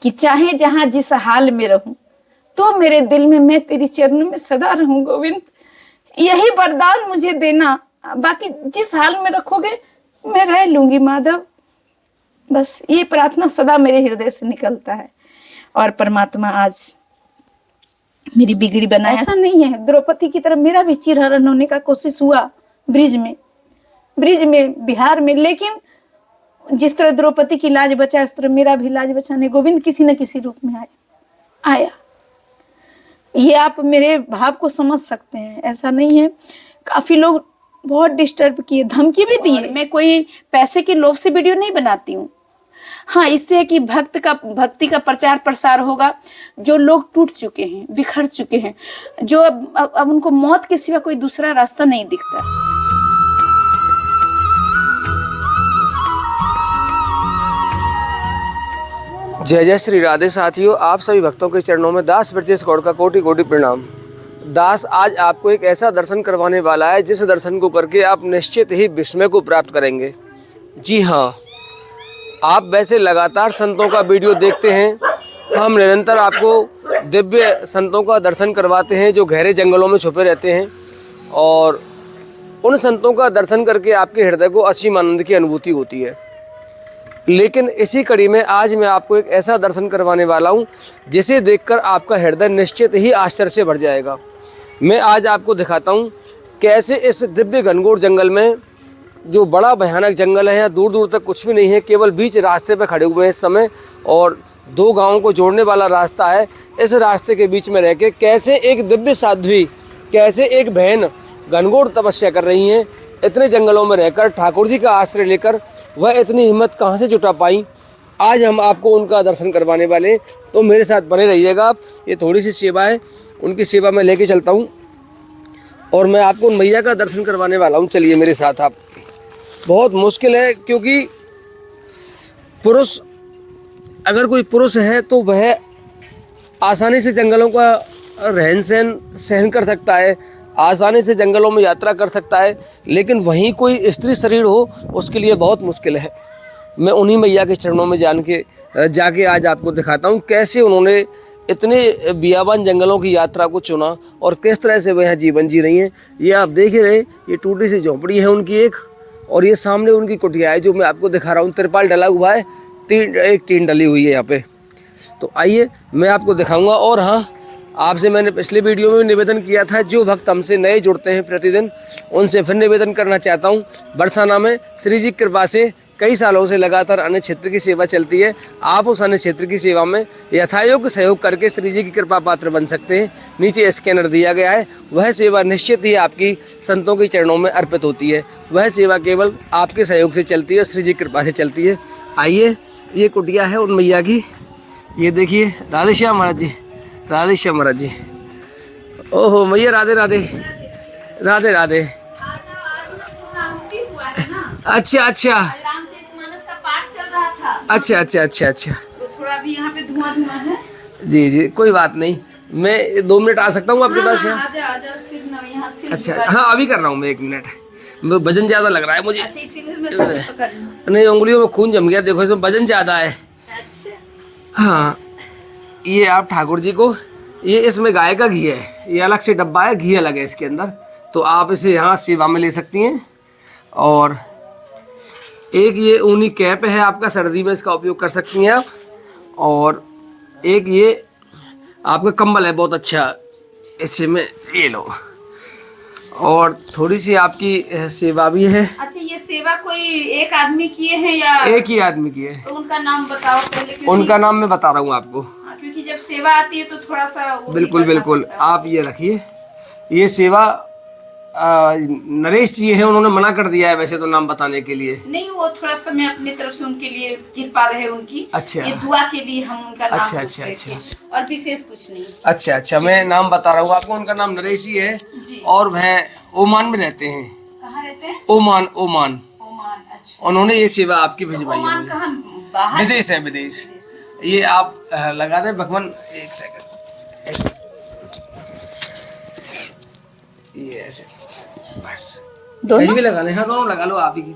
कि चाहे जहां जिस हाल में रहूं, तो मेरे दिल में मैं तेरी चरणों में सदा रहूं गोविंद। यही वरदान मुझे देना, बाकी जिस हाल में रखोगे मैं रह लूंगी माधव। बस ये प्रार्थना सदा मेरे हृदय से निकलता है। और परमात्मा आज मेरी बिगड़ी बनाया। ऐसा नहीं है, द्रौपदी की तरह मेरा भी चिरहरण होने का कोशिश हुआ ब्रिज में बिहार में, लेकिन जिस तरह द्रौपदी की लाज बचा उस तरह मेरा भी लाज बचाने गोविंद किसी न किसी रूप में आया। ये आप मेरे भाव को समझ सकते हैं, ऐसा नहीं है। काफी लोग बहुत डिस्टर्ब किए, धमकी भी दी है। मैं कोई पैसे के लोभ से वीडियो नहीं बनाती हूँ। हाँ, इससे है कि भक्ति का प्रचार प्रसार होगा। जो लोग टूट चुके हैं, बिखर चुके हैं, जो अब उनको मौत के सिवा कोई दूसरा रास्ता नहीं दिखता। जय जय श्री राधे। साथियों, आप सभी भक्तों के चरणों में दास ब्रजेश गौड़ का कोटि कोटि प्रणाम। दास आज आपको एक ऐसा दर्शन करवाने वाला है जिस दर्शन को करके आप निश्चित ही विस्मय को प्राप्त करेंगे। जी हाँ, आप वैसे लगातार संतों का वीडियो देखते हैं। हम निरंतर आपको दिव्य संतों का दर्शन करवाते हैं जो गहरे जंगलों में छुपे रहते हैं, और उन संतों का दर्शन करके आपके हृदय को असीम आनंद की अनुभूति होती है। लेकिन इसी कड़ी में आज मैं आपको एक ऐसा दर्शन करवाने वाला हूं जिसे देखकर आपका हृदय निश्चित ही आश्चर्य से भर जाएगा। मैं आज आपको दिखाता हूं कैसे इस दिव्य घनघोर जंगल में, जो बड़ा भयानक जंगल है, यहाँ दूर दूर तक कुछ भी नहीं है, केवल बीच रास्ते पर खड़े हुए हैं इस समय, और दो गाँवों को जोड़ने वाला रास्ता है। इस रास्ते के बीच में रह के कैसे एक दिव्य साध्वी, कैसे एक बहन घनघोर तपस्या कर रही हैं। इतने जंगलों में रहकर ठाकुर जी का आश्रय लेकर वह इतनी हिम्मत कहाँ से जुटा पाई, आज हम आपको उनका दर्शन करवाने वाले हैं। तो मेरे साथ बने रहिएगा आप। ये थोड़ी सी सेवा है, उनकी सेवा में लेके चलता हूँ और मैं आपको उन मैया का दर्शन करवाने वाला हूँ। चलिए मेरे साथ आप। बहुत मुश्किल है, क्योंकि पुरुष, अगर कोई पुरुष है तो वह आसानी से जंगलों का रहन सहन कर सकता है, आसानी से जंगलों में यात्रा कर सकता है, लेकिन वहीं कोई स्त्री शरीर हो उसके लिए बहुत मुश्किल है। मैं उन्हीं मैया के चरणों में जाके आज आपको दिखाता हूँ कैसे उन्होंने इतने बियाबान जंगलों की यात्रा को चुना और किस तरह से वह जीवन जी रही हैं। ये आप देख ही रहे, ये टूटी सी झोंपड़ी है उनकी एक, और ये सामने उनकी कुटिया है जो मैं आपको दिखा रहा हूँ। तिरपाल डला हुआ है, एक टीन डली हुई है यहाँ पे। तो आइए मैं आपको दिखाऊंगा। और हाँ, आपसे मैंने पिछले वीडियो में निवेदन किया था, जो भक्त हमसे नए जुड़ते हैं प्रतिदिन, उनसे फिर निवेदन करना चाहता हूँ। बरसाना में श्री जी की कृपा से कई सालों से लगातार अन्य क्षेत्र की सेवा चलती है। आप उस अन्य क्षेत्र की सेवा में यथायोग्य सहयोग करके श्री जी की कृपा पात्र बन सकते हैं। नीचे स्कैनर दिया गया है, वह सेवा निश्चित ही आपकी संतों के चरणों में अर्पित होती है। वह सेवा केवल आपके सहयोग से चलती है, श्री जी की कृपा से चलती है। आइए, ये कुटिया है उन मैया की। ये देखिए, राधे श्याम महाराज जी, राधे श्याम महाराज जी। ओहो मैया, राधे राधे, राधे राधे। अच्छा अच्छा अच्छा अच्छा अच्छा अच्छा, तो थोड़ा भी यहाँ पे धुआं है। जी जी, कोई बात नहीं, मैं 2 मिनट आ सकता हूँ आपके पास यहाँ? अच्छा हाँ, अभी कर रहा हूँ मैं, 1 मिनट। वजन ज़्यादा लग रहा है मुझे। अच्छा, इसीलिए मैं सब पकड़ रही हूँ। नहीं, उंगलियों में खून जम गया, देखो इसमें वजन ज़्यादा है। अच्छा हाँ, ये आप ठाकुर जी को, ये इसमें गाय का घी है, ये अलग से डब्बा है, घी अलग है इसके अंदर, तो आप इसे यहाँ सेवा में ले सकती हैं। और एक ये ऊनी कैप है आपका, सर्दी में इसका उपयोग कर सकती हैं आप। और एक ये आपका कंबल है बहुत अच्छा, इससे में ये लो। और थोड़ी सी आपकी सेवा भी है। अच्छा, ये सेवा कोई एक आदमी किए हैं या? एक ही आदमी की है। तो उनका नाम बताओ पहले। उनका नाम मैं बता रहा हूँ आपको। क्योंकि जब सेवा आती है तो थोड़ा सा बिल्कुल बिल्कुल, आप ये रखिए। ये सेवा नरेश जी हैं, उन्होंने मना कर दिया है वैसे तो नाम बताने के लिए। नहीं, वो थोड़ा सा मैं अपनी तरफ से उनके लिए कृपा रहे उनकी। अच्छा, ये दुआ के लिए हम उनका नाम अच्छा अच्छा अच्छा, और विशेष कुछ नहीं। अच्छा अच्छा, मैं नाम बता रहा हूँ आपको। उनका नाम नरेश जी है और वह ओमान में रहते हैं। कहाँ रहते हैं? ओमान। ओमान। अच्छा, उन्होंने ये सेवा आपकी भिजवाई है। ओमान कहाँ? बाहर? विदेश है, विदेश। ये आप लगा दें भगवान, 1 सेकंड, ये ऐसे बस दोनों भी लगा लें। हाँ, दोनों लगा लो आप ही की।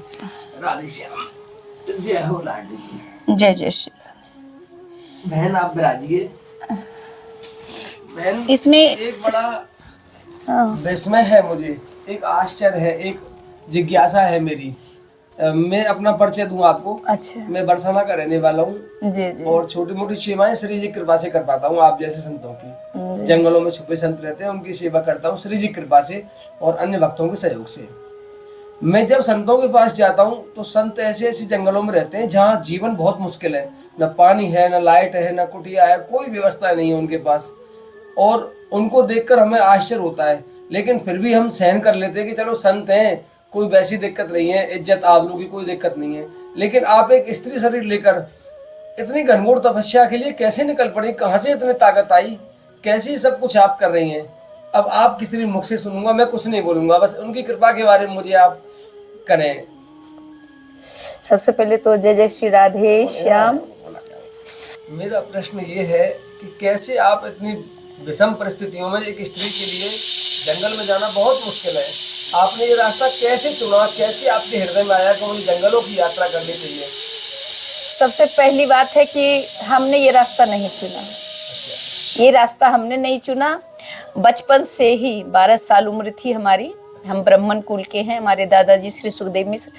राधे श्याम, जय हो लाडली जी। जय जय श्री राधे। बहन आप विराजिए। बहन इसमें एक बड़ा विस्मय है मुझे, एक आश्चर्य है, एक जिज्ञासा है मेरी। मैं अपना परिचय दूं आपको। अच्छा। मैं बरसाना का रहने वाला हूँ जी जी। और छोटी मोटी सेवाएं श्री जी की कृपा से कर पाता हूँ। आप जैसे संतों की, जंगलों में छुपे संत रहते हैं, उनकी सेवा करता हूँ श्री जी की कृपा से और अन्य भक्तों के सहयोग से। मैं जब संतों के पास जाता हूँ तो संत ऐसे ऐसे जंगलों में रहते हैं जहाँ जीवन बहुत मुश्किल है, न पानी है, न लाइट है, न कुटिया है, कोई व्यवस्था नहीं है उनके पास। और उनको देखकर हमें आश्चर्य होता है, लेकिन फिर भी हम सहन कर लेते हैं कि चलो संत हैं, कोई वैसी दिक्कत नहीं है, इज्जत आबरू की कोई दिक्कत नहीं है। लेकिन आप एक स्त्री शरीर लेकर इतनी घनघोर तपस्या के लिए कैसे निकल पड़ी, कहाँ से इतनी ताकत आई, कैसे सब कुछ आप कर रही हैं? अब आप किसी मुख से सुनूंगा, मैं कुछ नहीं बोलूंगा, बस उनकी कृपा के बारे में मुझे आप करें। सबसे पहले तो जय जय श्री राधे श्याम। मेरा प्रश्न ये है कि कैसे आप इतनी विषम परिस्थितियों में, एक स्त्री के लिए जंगल में जाना बहुत मुश्किल है, आपने ये रास्ता कैसे चुना, कैसे आपके हृदय में आया कि मुझे जंगलों की यात्रा करनी चाहिए? सबसे पहली बात है कि हमने ये रास्ता नहीं चुना, ये रास्ता हमने नहीं चुना। बचपन से ही 12 साल उम्र थी हमारी, हम ब्राह्मण कुल के हैं। हमारे दादाजी श्री सुखदेव मिश्र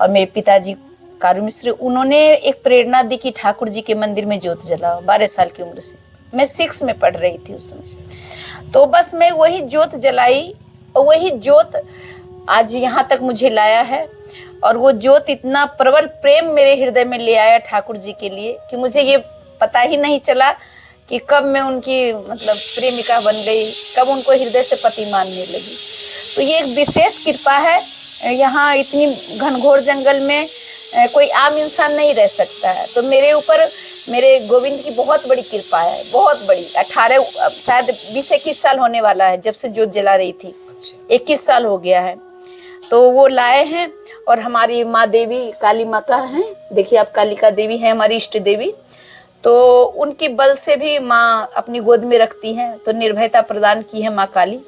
और मेरे पिताजी कारू मिश्र, उन्होंने एक प्रेरणा दी कि ठाकुर जी के मंदिर में ज्योत जलाओ। 12 साल की उम्र से, मैं 6 में पढ़ रही थी उस समय। तो बस मैं वही ज्योत जलाई और वही ज्योत आज यहाँ तक मुझे लाया है। और वो ज्योत इतना प्रबल प्रेम मेरे हृदय में ले आया ठाकुर जी के लिए कि मुझे ये पता ही नहीं चला कि कब मैं उनकी मतलब प्रेमिका बन गई, कब उनको हृदय से पति मानने लगी। तो ये एक विशेष कृपा है। यहाँ इतनी घनघोर जंगल में कोई आम इंसान नहीं रह सकता है, तो मेरे ऊपर मेरे गोविंद की बहुत बड़ी कृपा है, बहुत बड़ी। 18 शायद 20-21 साल होने वाला है जब से ज्योत जला रही थी। 21 साल हो गया है। तो वो लाए हैं। और हमारी माँ देवी काली माँ का है, देखिए आप, कालिका देवी है हमारी इष्ट देवी। तो उनकी बल से भी माँ अपनी गोद में रखती हैं, तो निर्भयता प्रदान की है माँ काली।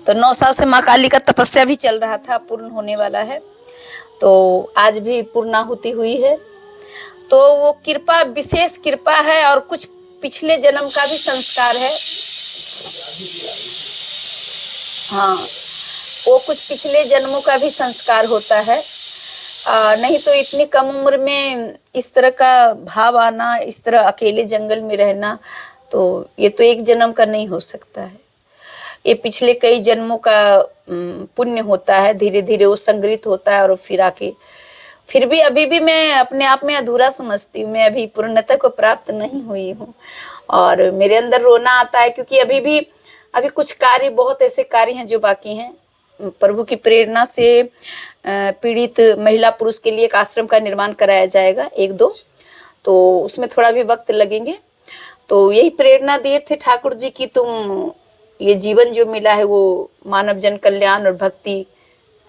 तो 9 साल से माँ काली का तपस्या भी चल रहा था, पूर्ण होने वाला है। तो आज भी पूर्णाहुति हुई है। तो वो कृपा विशेष कृपा है और कुछ पिछले जन्म का भी संस्कार है। हाँ, वो कुछ पिछले जन्मों का भी संस्कार होता है। नहीं तो इतनी कम उम्र में इस तरह का भाव आना, इस तरह अकेले जंगल में रहना, तो ये तो एक जन्म का नहीं हो सकता है। ये पिछले कई जन्मों का पुण्य होता है, धीरे धीरे वो संग्रहित होता है। और फिर आके फिर भी अभी भी मैं अपने आप में अधूरा समझती हूँ, मैं अभी पूर्णता को प्राप्त नहीं हुई हूँ। और मेरे अंदर रोना आता है क्योंकि अभी कुछ कार्य, बहुत ऐसे कार्य हैं जो बाकी हैं। प्रभु की प्रेरणा से पीड़ित महिला पुरुष के लिए एक आश्रम का निर्माण कराया जाएगा, 1-2, तो उसमें थोड़ा भी वक्त लगेंगे। तो यही प्रेरणा दिए थे ठाकुर जी की तुम ये जीवन जो मिला है वो मानव जन कल्याण और भक्ति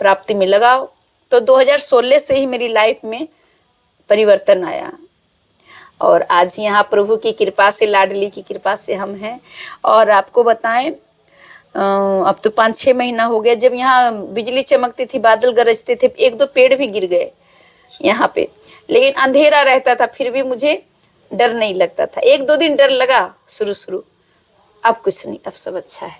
प्राप्ति में लगाओ। तो 2016 से ही मेरी लाइफ में परिवर्तन आया और आज यहाँ प्रभु की कृपा से, लाडली की कृपा से हम हैं। और आपको बताएं, अब तो 5-6 महीना हो गया जब यहाँ बिजली चमकती थी, बादल गरजते थे, 1-2 पेड़ भी गिर गए यहाँ पे, लेकिन अंधेरा रहता था, फिर भी मुझे डर नहीं लगता था। 1-2 दिन डर लगा शुरू, अब कुछ नहीं, अब सब अच्छा है।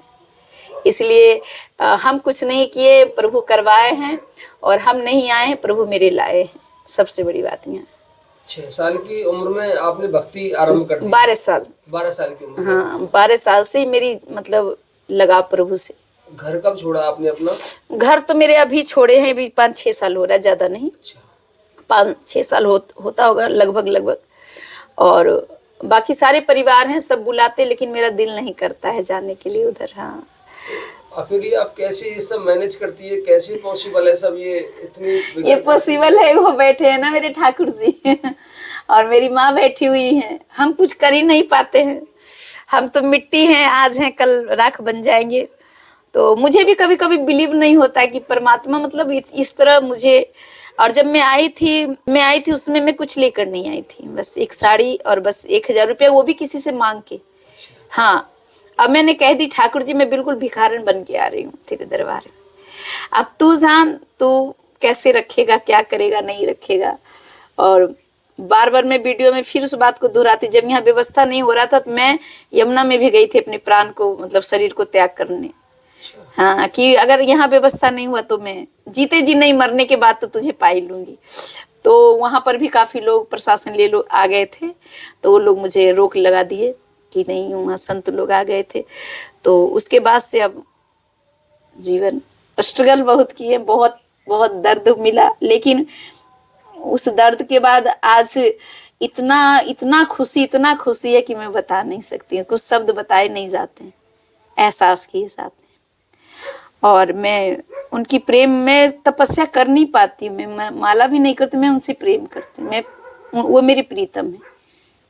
इसलिए हम कुछ नहीं किए, प्रभु करवाए हैं, और हम नहीं आए हैं, प्रभु मेरे लाए हैं। सबसे बड़ी बात यहाँ 6 साल की उम्र में आपने भक्ति आरंभ कर दी? 12 साल। 12 साल की उम्र? हाँ, 12 साल से ही मेरी मतलब लगाव प्रभु से। घर कब छोड़ा आपने अपना? घर तो मेरे अभी छोड़े हैं, अभी 5-6 साल हो रहा है, ज्यादा नहीं। 5-6 साल होता होगा लगभग। और बाकी सारे परिवार हैं, सब बुलाते, लेकिन मेरा दिल नहीं करता है जाने के लिए उधर। हाँ, अकेली आप कैसे ये सब मैनेज करती है, कैसे पॉसिबल है सब ये इतनी? ये पॉसिबल है, वो बैठे हैं ना मेरे ठाकुर जी और मेरी माँ बैठी हुई है। हम कुछ कर ही नहीं पाते हैं, हम तो मिट्टी हैं, आज हैं कल राख बन जाएंगे। तो मुझे भी कभी कभी बिलीव नहीं होता है कि परमात्मा मतलब इस तरह मुझे। और जब मैं आई थी उसमें मैं कुछ लेकर नहीं आई थी, बस एक साड़ी और बस 1000 रुपया, वो भी किसी से मांग के। हाँ, अब मैंने कह दी ठाकुर जी मैं बिल्कुल भिखारन बन के आ रही हूँ तेरे दरबार में, अब तू जान, तू कैसे रखेगा, क्या करेगा, नहीं रखेगा। और बार बार मैं वीडियो में फिर उस बात को दोहराती, जब यहाँ व्यवस्था नहीं हो रहा था तो मैं यमुना में भी गई थी अपने प्राण को, मतलब शरीर को त्याग करने। हाँ, कि अगर यहाँ व्यवस्था नहीं हुआ तो मैं जीते जी नहीं, मरने के बाद तो तुझे पा ही लूंगी। तो वहां पर भी काफी लोग, प्रशासन ले लोग आ गए थे, तो वो लोग मुझे रोक लगा दिए कि नहीं, वहाँ संत लोग आ गए थे। तो उसके बाद से अब जीवन स्ट्रगल बहुत किए, बहुत बहुत दर्द मिला, लेकिन उस दर्द के बाद आज इतना इतना खुशी है कि मैं बता नहीं सकती, कुछ शब्द बताए नहीं जाते हैं एहसास के साथ। और मैं उनकी प्रेम में तपस्या कर नहीं पाती, मैं माला भी नहीं करती, मैं उनसे प्रेम करती, मैं वो मेरी प्रीतम है,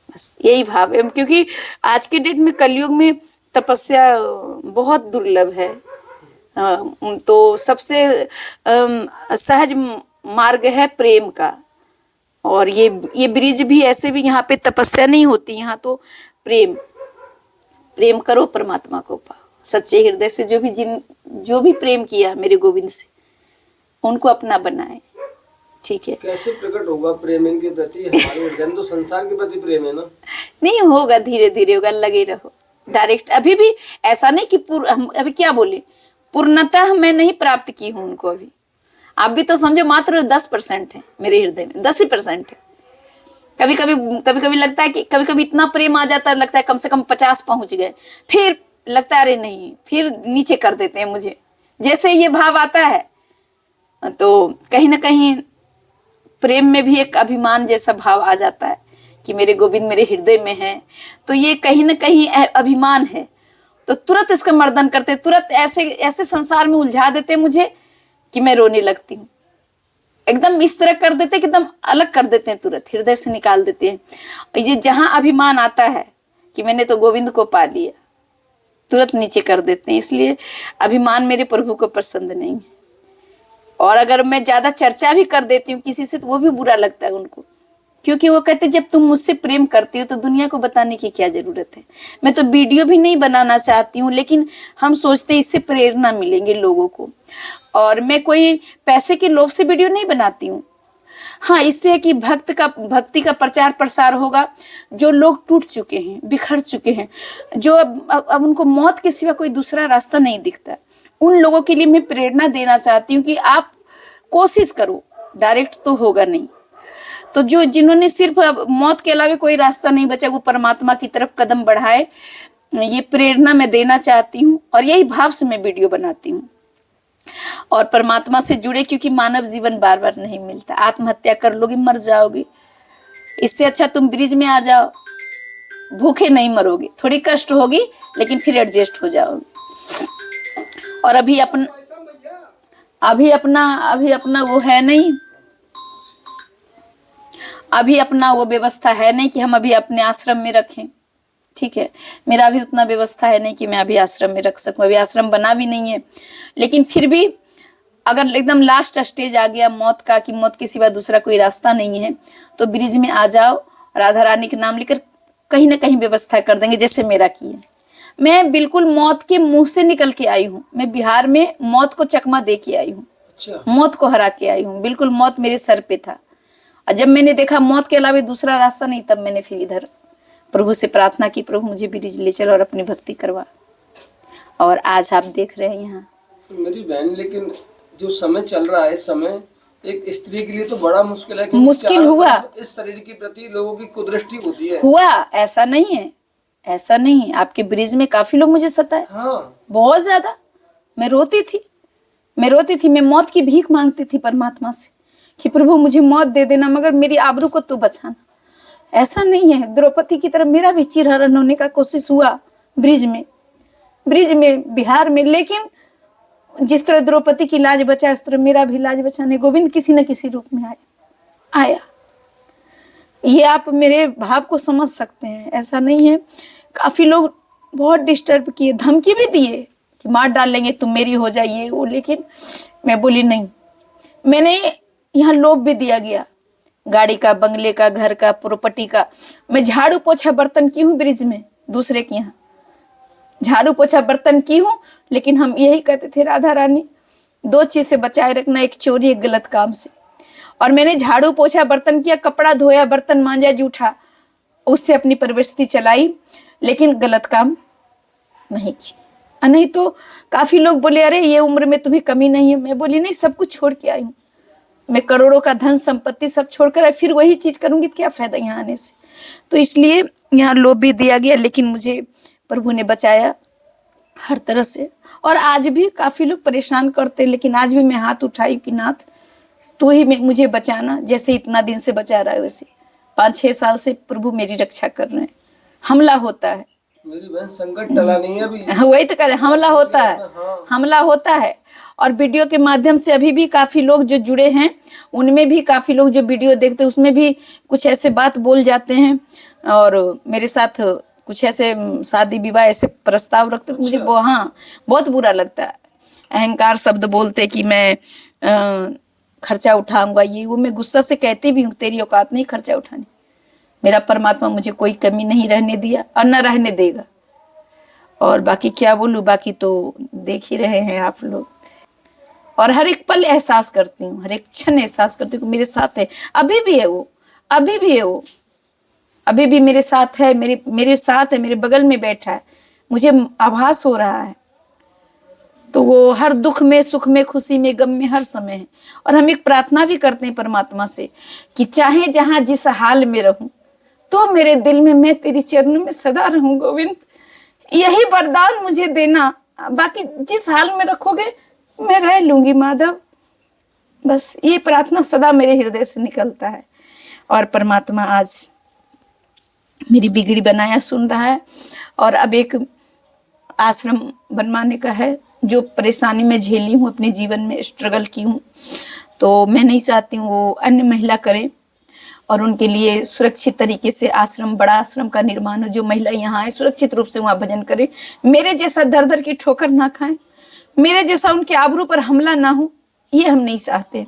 बस यही भाव है। क्योंकि आज के डेट में कलयुग में तपस्या बहुत दुर्लभ है। तो सबसे सहज मार्ग है प्रेम का। और ये ब्रिज भी ऐसे भी, यहाँ पे तपस्या नहीं होती, यहाँ तो प्रेम करो, परमात्मा को पाओ सच्चे हृदय से। जो भी प्रेम किया मेरे गोविंद से, उनको अपना बनाए। ठीक है, कैसे प्रकट होगा प्रेम इनके प्रति? हमारे हृदय में तो संसार के प्रति प्रेम है ना। नहीं होगा, धीरे धीरे होगा, लगे रहो डायरेक्ट। अभी भी ऐसा नहीं कि अभी क्या बोले, पूर्णतः मैं नहीं प्राप्त की हूँ उनको अभी। आप भी तो समझो मात्र 10% है मेरे हृदय में, 10% है। कभी कभी लगता है कि कभी इतना प्रेम आ जाता है, लगता है कम से कम 50 पहुंच गए, फिर लगता है अरे नहीं, फिर नीचे कर देते हैं मुझे। जैसे ये भाव आता है तो कहीं ना कहीं प्रेम में भी एक अभिमान जैसा भाव आ जाता है कि मेरे गोविंद मेरे हृदय में है, तो ये कहीं ना कहीं अभिमान है। तो तुरंत इसका मर्दन करते, तुरंत ऐसे संसार में उलझा देते मुझे कि मैं रोने लगती हूँ। एकदम इस तरह कर देते कि एकदम अलग कर देते हैं, तुरंत हृदय से निकाल देते हैं। ये जहां अभिमान आता है कि मैंने तो गोविंद को पा लिया, तुरंत नीचे कर देते हैं। इसलिए अभिमान मेरे प्रभु को पसंद नहीं है। और अगर मैं ज्यादा चर्चा भी कर देती हूँ किसी से तो वो भी बुरा लगता है उनको, क्योंकि वो कहते जब तुम मुझसे प्रेम करती हो तो दुनिया को बताने की क्या जरूरत है। मैं तो वीडियो भी नहीं बनाना चाहती हूँ, लेकिन हम सोचते इससे प्रेरणा मिलेंगे लोगों को। और मैं कोई पैसे के लोभ से वीडियो नहीं बनाती हूँ। हाँ, इससे है कि भक्ति का प्रचार प्रसार होगा। जो लोग टूट चुके हैं, बिखर चुके हैं, जो अब उनको मौत के सिवा कोई दूसरा रास्ता नहीं दिखता, उन लोगों के लिए मैं प्रेरणा देना चाहती हूँ कि आप कोशिश करो, डायरेक्ट तो होगा नहीं। तो जिन्होंने सिर्फ मौत के अलावा कोई रास्ता नहीं बचा, वो परमात्मा की तरफ कदम बढ़ाए, ये प्रेरणा मैं देना चाहती हूँ। और यही भाव से मैं वीडियो बनाती हूँ। और परमात्मा से जुड़े, क्योंकि मानव जीवन बार बार नहीं मिलता। आत्महत्या कर लोगे, मर जाओगे। इससे अच्छा तुम ब्रिज में आ जाओ, भूखे नहीं मरोगे, थोड़ी कष्ट होगी लेकिन फिर एडजस्ट हो जाओगे। और अभी अपना वो है नहीं, अभी अपना वो व्यवस्था है नहीं कि हम अभी अपने आश्रम में रखें। ठीक है, मेरा भी उतना व्यवस्था है नहीं कि मैं अभी आश्रम में रख सकूं, अभी आश्रम बना भी नहीं है। लेकिन फिर भी अगर एकदम लास्ट स्टेज आ गया मौत का, कि मौत के सिवा दूसरा कोई रास्ता नहीं है, तो ब्रिज में आ जाओ, राधा रानी के नाम लेकर कहीं ना कहीं व्यवस्था कर देंगे, जैसे मेरा किए। मैं बिल्कुल मौत के मुंह से निकल के आई हूँ। मैं बिहार में मौत को चकमा दे के आई हूँ। अच्छा। मौत को हरा के आई हूँ, बिल्कुल मौत मेरे सर पे था। और जब मैंने देखा मौत के अलावा दूसरा रास्ता नहीं, तब मैंने फिर इधर प्रभु से प्रार्थना की, प्रभु मुझे ब्रिज ले चल और अपनी भक्ति करवा। और आज आप देख रहे हैं यहाँ। मेरी बहन, लेकिन जो समय चल रहा है, इस समय एक स्त्री के लिए तो बड़ा मुश्किल है। मुश्किल हुआ, इस शरीर के प्रति लोगों की कुदृष्टि होती है। हुआ, ऐसा नहीं है, ऐसा नहीं। आपके ब्रिज में काफी लोग मुझे सताए। हाँ, बहुत ज्यादा। मैं रोती थी, मैं मौत की भीख मांगती थी परमात्मा से कि प्रभु मुझे मौत दे देना, मगर मेरी आबरू को तू बचाना। ऐसा नहीं है, द्रौपदी की तरह मेरा भी चिरहरण होने का कोशिश हुआ ब्रिज में बिहार में। लेकिन जिस तरह द्रौपदी की लाज बचा, उस तरह मेरा भी लाज बचाने गोविंद किसी न किसी रूप में आया। ये आप मेरे भाव को समझ सकते हैं। ऐसा नहीं है, काफी लोग बहुत डिस्टर्ब किए, धमकी भी दिए कि मार डालेंगे, तुम मेरी हो जाइए वो। लेकिन मैं बोली नहीं। मैंने यहाँ लोभ भी दिया गया, गाड़ी का, बंगले का, घर का, प्रॉपर्टी का। मैं झाड़ू पोछा बर्तन की हूँ ब्रिज में, दूसरे के यहाँ झाड़ू पोछा बर्तन की हूँ। लेकिन हम यही कहते थे, राधा रानी 2 चीज से बचाए रखना, एक चोरी, एक गलत काम से। और मैंने झाड़ू पोछा, बर्तन किया, कपड़ा धोया, बर्तन मांजा, जूठा, उससे अपनी परवरिश चलाई, लेकिन गलत काम नहीं की। नहीं तो काफी लोग बोले अरे ये उम्र में तुम्हें कमी नहीं है। मैं बोली नहीं, सब कुछ छोड़ के आई हूँ मैं, करोड़ों का धन संपत्ति सब छोड़कर आई, फिर वही चीज करूंगी तो क्या फायदा यहाँ आने से। तो इसलिए यहाँ लोभ भी दिया गया, लेकिन मुझे प्रभु ने बचाया हर तरह से। और आज भी काफी लोग परेशान करते, लेकिन आज भी मैं हाथ उठाई कि नाथ तू ही मुझे बचाना, जैसे इतना दिन से बचा रहा है वैसे 5-6 साल से प्रभु मेरी रक्षा कर रहे हैं। हमला होता है, मेरी बहन, संकट टला नहीं है अभी। वही तो कह रहे, हमला होता है, हमला होता है। और वीडियो के माध्यम से अभी भी काफी लोग जो जुड़े हैं, उनमें भी काफी लोग जो वीडियो देखते हैं उसमें भी कुछ ऐसे बात बोल जाते हैं, और मेरे साथ कुछ ऐसे शादी विवाह ऐसे प्रस्ताव रखते, तो मुझे बहुत बुरा लगता है। अहंकार शब्द बोलते कि मैं खर्चा उठाऊंगा, ये वो। मैं गुस्सा से कहती भी हूँ तेरी औकात नहीं खर्चा उठाने। मेरा परमात्मा मुझे कोई कमी नहीं रहने दिया और न रहने देगा। और बाकी क्या बोलूँ, बाकी तो देख ही रहे हैं आप लोग। और हर एक पल एहसास करती हूँ, हर एक क्षण एहसास करती हूँ मेरे साथ है, अभी भी है वो, अभी भी है वो, अभी भी मेरे साथ है, मेरे साथ है, मेरे बगल में बैठा है, मुझे आभास हो रहा है। तो वो हर दुख में, सुख में, खुशी में, गम में, हर समय है। और हम एक प्रार्थना भी करते हैं परमात्मा से कि चाहे जहाँ जिस हाल में रहूं, तो मेरे दिल में मैं तेरी चरणों में सदा रहूं गोविंद। यही वरदान मुझे देना, बाकी जिस हाल में रखोगे मैं रह लूंगी माधव। बस ये प्रार्थना सदा मेरे हृदय से निकलता है। और परमात्मा आज मेरी बिगड़ी बनाया सुन रहा है। और अब एक आश्रम बनवाने का है, जो परेशानी में झेली हूँ अपने जीवन में, स्ट्रगल की हूँ, तो मैं नहीं चाहती हूँ वो अन्य महिला करें, और उनके लिए सुरक्षित तरीके से आश्रम, बड़ा आश्रम का निर्माण हो, जो महिला यहाँ आए सुरक्षित रूप से वहाँ भजन करें, मेरे जैसा दर दर की ठोकर ना खाएं, मेरे जैसा उनके आबरू पर हमला ना हो, ये हम नहीं चाहते।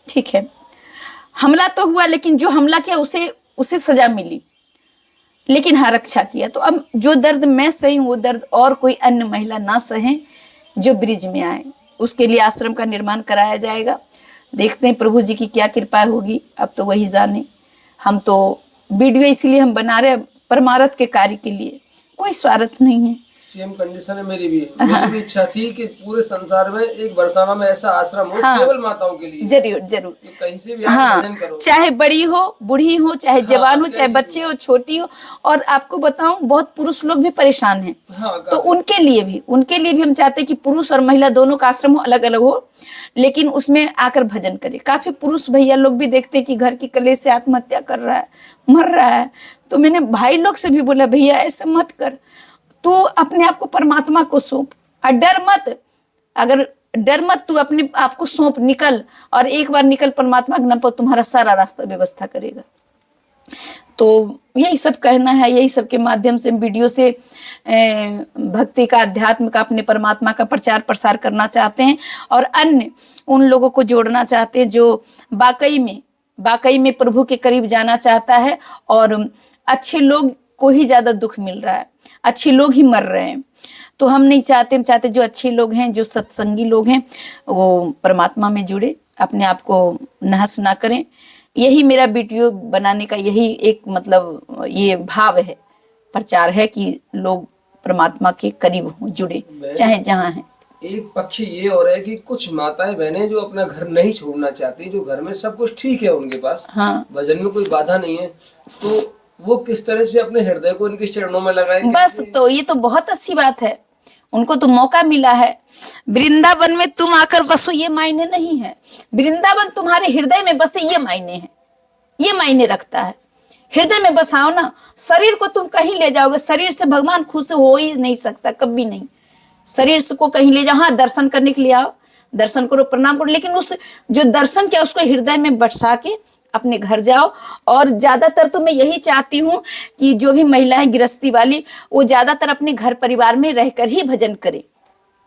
ठीक है, हमला तो हुआ, लेकिन जो हमला किया उसे सजा मिली, लेकिन हाँ रक्षा किया। तो अब जो दर्द मैं सही हूँ, वो दर्द और कोई अन्य महिला ना सहे जो ब्रिज में आए। उसके लिए आश्रम का निर्माण कराया जाएगा। देखते हैं प्रभु जी की क्या कृपा होगी, अब तो वही जाने। हम तो वीडियो इसलिए हम बना रहे हैं परमार्थ के कार्य के लिए, कोई स्वार्थ नहीं है। सेम कंडीशन है मेरी भी इच्छा थी कि पूरे संसार में एक बरसाना में ऐसा आश्रम हो, केवल माताओं के लिए। जरूर जरूर, कहीं से भी भजन करो, चाहे बड़ी हो, बूढ़ी हो, चाहे जवान हो, चाहे बच्चे हो, छोटी हो। और आपको बताऊं, बहुत पुरुष लोग भी परेशान हैं, तो उनके लिए भी हम चाहते हैं कि पुरुष और महिला दोनों का आश्रम हो, अलग अलग हो, लेकिन उसमें आकर भजन करे। काफी पुरुष भैया लोग भी देखते हैं कि घर की कलेश से आत्महत्या कर रहा है, मर रहा है। तो मैंने भाई लोग से भी बोला, भैया ऐसा मत कर, तू अपने आप को परमात्मा को सौंप, और डर मत। अगर डर मत, तू अपने आप को सौंप, निकल, और एक बार निकल, परमात्मा के नाम पर तुम्हारा सारा रास्ता व्यवस्था करेगा। तो यही सब कहना है, यही सब के माध्यम से वीडियो से भक्ति का, अध्यात्म का, अपने परमात्मा का प्रचार प्रसार करना चाहते हैं, और अन्य उन लोगों को जोड़ना चाहते हैं जो वाकई में प्रभु के करीब जाना चाहता है। और अच्छे लोग को ही ज्यादा दुख मिल रहा है, अच्छे लोग ही मर रहे हैं। तो हम नहीं चाहते, हम चाहते जो अच्छे लोग हैं, जो सत्संगी लोग हैं, वो परमात्मा में जुड़े, अपने आप को नहस ना करें। यही मेरा वीडियो बनाने का यही एक मतलब ये भाव है, प्रचार है कि लोग परमात्मा के करीब हों, जुड़े, चाहे जहाँ हैं। एक पक्ष ये हो रहा है कि कुछ माताएं बहनें जो अपना घर नहीं छोड़ना चाहती, जो घर में सब कुछ ठीक है उनके पास, भजन में कोई बाधा नहीं है, तो वो किस तरह से अपने हृदय को इनके चरणों में लगाएंगे। बस, तो ये तो बहुत अच्छी बात है, उनको तो मौका मिला है। वृंदावन में तुम आकर बसो, ये मायने नहीं है। वृंदावन तुम्हारे हृदय में बसे, ये मायने है, ये मायने रखता है। हृदय में बसाओ ना, शरीर को तुम कहीं ले जाओगे, शरीर से भगवान खुश हो ही नहीं सकता, कभी नहीं। शरीर को कहीं ले जाओ, हाँ दर्शन करने के लिए आओ, दर्शन करो, प्रणाम करो, लेकिन उस जो दर्शन किया उसको हृदय में बसा के अपने घर जाओ। और ज्यादातर तो मैं यही चाहती हूँ कि जो भी महिलाएं गृहस्थी वाली, वो ज्यादातर अपने घर परिवार में रहकर ही भजन करे,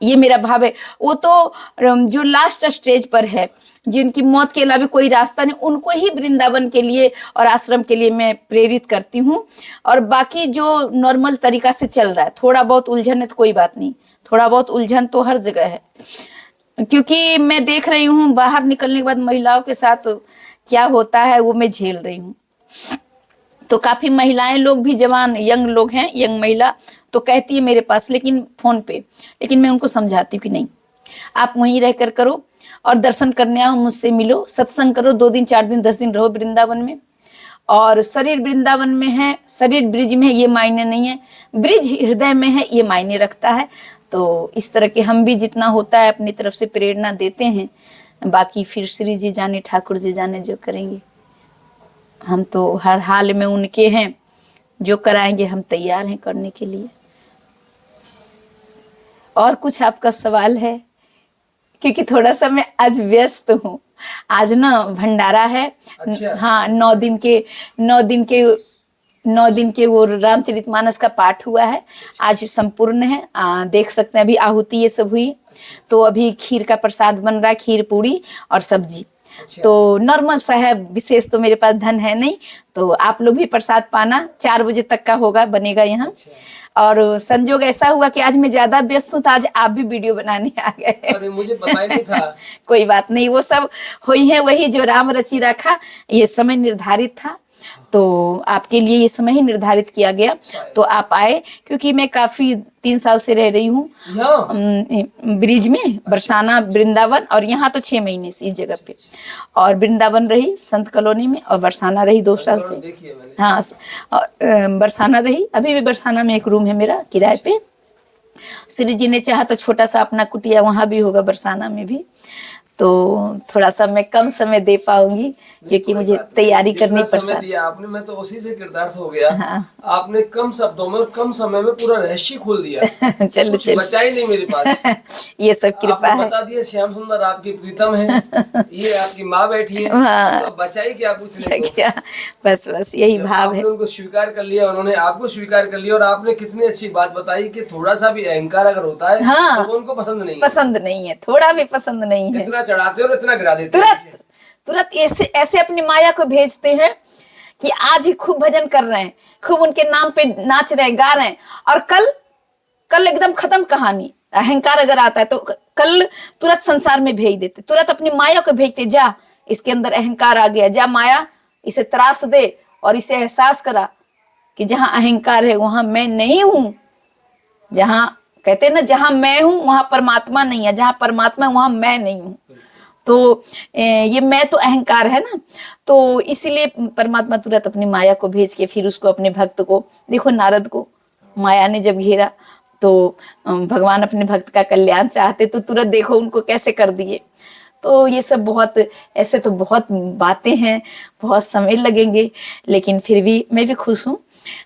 ये मेरा भाव है। वो तो जो लास्ट स्टेज पर है, जिनकी मौत के अलावा कोई रास्ता नहीं, उनको ही वृंदावन के लिए और आश्रम के लिए मैं प्रेरित करती हूँ। और बाकी जो नॉर्मल तरीका से चल रहा है, थोड़ा बहुत उलझन है तो कोई बात नहीं, थोड़ा बहुत उलझन तो हर जगह है, क्योंकि मैं देख रही हूँ बाहर निकलने के बाद महिलाओं के साथ क्या होता है वो मैं झेल रही हूँ। तो काफ़ी महिलाएं लोग भी जवान यंग लोग हैं, यंग महिला तो कहती है मेरे पास, लेकिन फ़ोन पे, लेकिन मैं उनको समझाती हूँ कि नहीं, आप वहीं रह कर करो और दर्शन करने आओ, मुझसे मिलो, सत्संग करो, 2 दिन 4 दिन 10 दिन रहो वृंदावन में। और शरीर वृंदावन में है, शरीर ब्रिज में है, ये मायने नहीं है, ब्रिज हृदय में है, ये मायने रखता है। तो इस तरह के हम भी जितना होता है अपनी तरफ से प्रेरणा देते हैं, बाकी फिर श्री जी जाने, ठाकुर जी जाने जो करेंगे। हम तो हर हाल में उनके हैं, जो कराएंगे हम तैयार हैं करने के लिए। और कुछ आपका सवाल है? क्योंकि थोड़ा सा मैं आज व्यस्त हूँ। आज ना भंडारा है। अच्छा। हाँ, 9 दिन के वो रामचरितमानस का पाठ हुआ है, आज संपूर्ण है। देख सकते हैं अभी आहुति ये सब हुई, तो अभी खीर का प्रसाद बन रहा है, खीर पूड़ी और सब्जी। अच्छा। तो नॉर्मल सा है, विशेष तो मेरे पास धन है नहीं, तो आप लोग भी प्रसाद पाना, 4 बजे तक का होगा, बनेगा यहाँ। अच्छा। और संजोग ऐसा हुआ कि आज मैं ज्यादा व्यस्त हूँ, तो आज आप भी वीडियो बनाने आ गए। अरे मुझे पता ही नहीं था। कोई बात नहीं, वो सब हुई है, वही जो राम रचि रखा, ये समय निर्धारित था, तो आपके लिए ये समय ही निर्धारित किया गया, तो आप आए। क्योंकि मैं काफी 3 साल से रह रही हूँ ब्रिज में, बरसाना वृंदावन, और यहाँ तो 6 महीने से इस जगह पे, और वृंदावन रही संत कॉलोनी में, और बरसाना रही 2 साल से। हाँ, और बरसाना रही, अभी भी बरसाना में एक रूम है मेरा किराए पे। श्री जी ने चाहा तो छोटा सा अपना कुटिया वहाँ भी होगा, बरसाना में भी। तो थोड़ा सा मैं कम समय दे पाऊंगी, क्योंकि मुझे तैयारी करनी पड़ता है। आपने, मैं तो उसी से कृतार्थ हो गया। हाँ। आपने कम शब्दों में कम समय में पूरा रहस्य खोल दिया। चलो कुछ बचा ही नहीं मेरे पास। ये सब कृपा है। बता दिया श्याम सुंदर आपकी प्रीतम है, ये आपकी माँ बैठी है। हाँ। तो बचा ही क्या पूछने को? क्या, बस यही भाव है। उनको स्वीकार कर लिया, उन्होंने आपको स्वीकार कर लिया, और आपने कितनी अच्छी बात बताई कि थोड़ा सा भी अहंकार अगर होता है, हाँ, तो उनको पसंद नहीं है, थोड़ा भी पसंद नहीं है। इतना चढ़ाते और इतना गिरा देते, तुरंत ऐसे अपनी माया को भेजते हैं कि आज ही खूब भजन कर रहे हैं, खूब उनके नाम पे नाच रहे हैं, गा रहे हैं, और कल एकदम खत्म कहानी। अहंकार अगर आता है तो कल तुरंत संसार में भेज देते, तुरंत अपनी माया को भेजते, जा इसके अंदर अहंकार आ गया, जा माया इसे त्रास दे और इसे एहसास करा कि जहां अहंकार है वहां मैं नहीं हूं। जहां कहते हैं ना, जहां मैं हूं वहां परमात्मा नहीं है, जहां परमात्मा वहां मैं नहीं हूं। तो ये मैं तो अहंकार है ना, तो इसीलिए परमात्मा तुरंत अपनी माया को भेज के फिर उसको, अपने भक्त को, देखो नारद को माया ने जब घेरा तो भगवान अपने भक्त का कल्याण चाहते, तो तुरंत देखो उनको कैसे कर दिए। तो ये सब बहुत, ऐसे तो बहुत बातें हैं, बहुत समय लगेंगे, लेकिन फिर भी मैं भी खुश हूँ।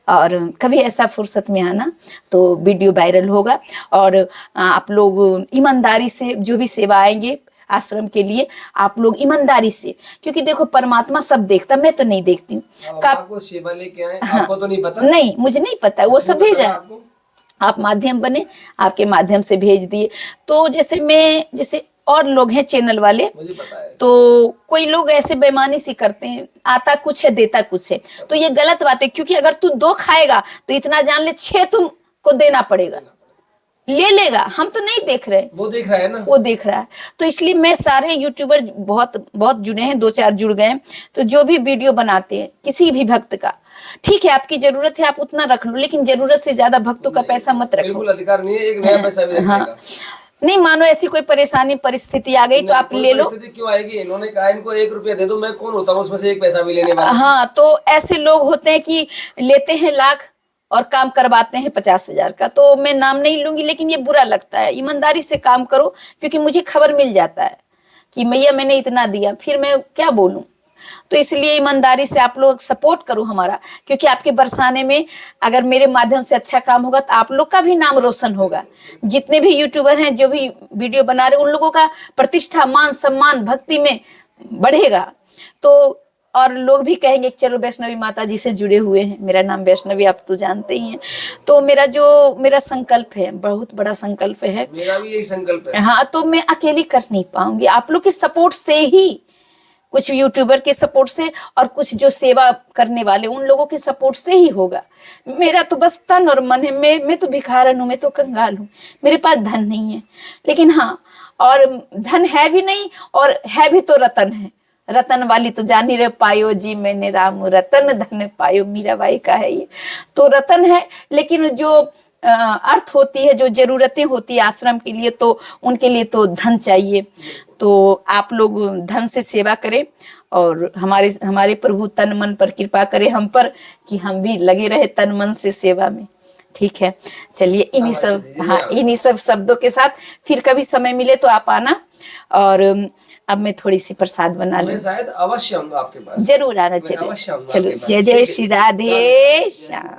और कभी ऐसा फुर्सत में आना तो वीडियो वायरल होगा, और आप लोग ईमानदारी से जो भी सेवा आएंगे आश्रम के लिए, आप लोग ईमानदारी से, क्योंकि देखो परमात्मा सब देखता, मैं तो नहीं देखती हूँ। आपको सेवा लेके आए, हाँ, आपको तो नहीं पता? नहीं, मुझे नहीं पता, वो सब भेजा, आप माध्यम बने, आपके माध्यम से भेज दिए। तो जैसे और लोग हैं चैनल वाले, मुझे पता है। तो कोई लोग ऐसे बेईमानी सी करते हैं, आता कुछ है देता कुछ है, तो ये गलत बात है। क्योंकि अगर तू 2 खाएगा तो इतना जान ले 6 तुमको देना पड़ेगा, ले लेगा, हम तो नहीं देख रहे, वो देख रहा है ना, वो देख रहा है। तो इसलिए मैं सारे यूट्यूबर बहुत जुड़े हैं, 2-4 जुड़ गए हैं, तो जो भी वीडियो बनाते हैं किसी भी भक्त का, ठीक है आपकी जरूरत है आप उतना रख लो, लेकिन जरूरत से ज्यादा भक्तों का पैसा मत रखो। बिल्कुल अधिकार नहीं है एक नया पैसा भी रखने का। नहीं, मानो ऐसी कोई परेशानी परिस्थिति आ गई तो आप ले लो। परिस्थिति क्यों आएगी? इन्होंने कहा इनको 1 रुपया दे दो, मैं कौन होता हूँ उसमें से 1 पैसा भी लेने वाला? हाँ, तो ऐसे लोग होते हैं कि लेते हैं लाख और काम करवाते हैं 50,000 का, तो मैं नाम नहीं लूंगी, लेकिन ये बुरा लगता है। ईमानदारी से काम करो, क्योंकि मुझे खबर मिल जाता है कि मैया मैंने इतना दिया, फिर मैं क्या बोलूं। तो इसलिए ईमानदारी से आप लोग सपोर्ट करो हमारा, क्योंकि आपके बरसाने में अगर मेरे माध्यम से अच्छा काम होगा तो आप लोग का भी नाम रोशन होगा। जितने भी यूट्यूबर हैं जो भी वीडियो बना रहे, उन लोगों का प्रतिष्ठा, मान सम्मान भक्ति में बढ़ेगा। तो और लोग भी कहेंगे कि चलो वैष्णवी माता जी से जुड़े हुए हैं, मेरा नाम वैष्णवी आप तो जानते ही हैं। तो मेरा संकल्प है, बहुत बड़ा संकल्प है, मेरा भी यही संकल्प है। हाँ, तो मैं अकेली कर नहीं पाऊंगी, आप लोग के सपोर्ट से ही, कुछ यूट्यूबर के सपोर्ट से और कुछ जो सेवा करने वाले उन लोगों के सपोर्ट से ही होगा। मेरा तो बस तन और मन है, मैं तो भिखारन हूँ, मैं तो कंगाल हूँ, मेरे पास धन नहीं है, लेकिन हाँ और धन है भी नहीं, और है भी तो रतन है। रतन वाली तो जान ही रहे, पायो जी मैंने राम रतन धन पायो, मीराबाई का है ये। तो रतन है, लेकिन जो अर्थ होती है, जो जरूरतें होती है आश्रम के लिए, तो उनके लिए तो धन चाहिए। तो आप लोग धन से सेवा करें, और हमारे प्रभु तन मन पर कृपा करें हम पर, कि हम भी लगे रहे तन मन से सेवा में। ठीक है, चलिए इन्हीं सब शब्दों के साथ फिर कभी समय मिले तो आप आना। और अब मैं थोड़ी सी प्रसाद बना लूं। शायद अवश्य आऊंगा आपके पास, जरूर आना। चलो, जय जय श्री राधे श्याम।